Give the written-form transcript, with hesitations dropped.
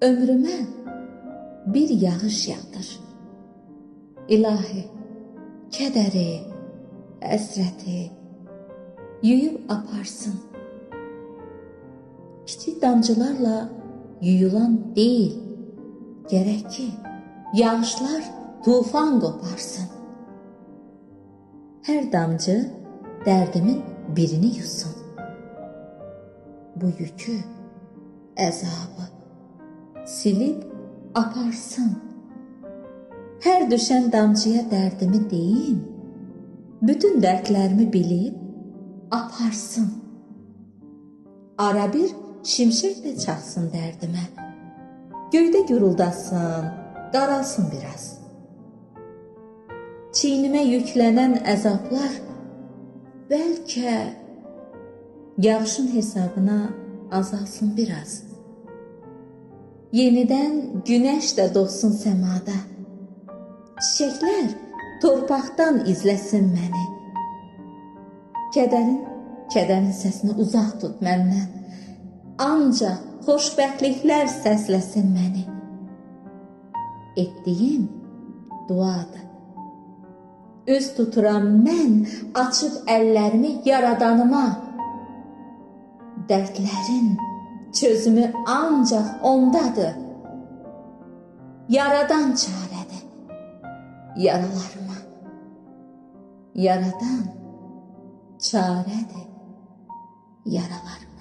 ömrümə bir yağış yağdır. İlahi, kədəri, həsrəti yuyub aparsın. Kiçik damcılarla yuyulan deyil, gərək ki, yağışlar tufan qoparsın. Hər damcı dərdimin birini yusun. Bu yükü, əzabı silib aparsın. Hər düşən damcıya dərdimi deyim, bütün dərdlərimi bilib aparsın. Ara bir şimşək də çaxsın dərdimə, göydə guruldasın, qaralsın biraz. Çiynimə yüklənən əzablar bəlkə yağışın hesabına azalsın biraz. Yenidən günəş də doğsun səmada, çiçəklər torpaqdan izləsin məni. Kədərin səsini uzaq tut məndən, ancaq xoşbəxtliklər səsləsin məni. Etdiyim duadır. Üz tuturam mən açıb əllərimi yaradanıma. Dərdlərin çözümü ancaq ondadır. Yaradan çarədir yaralarıma. Yaradan çarədir yaralarıma.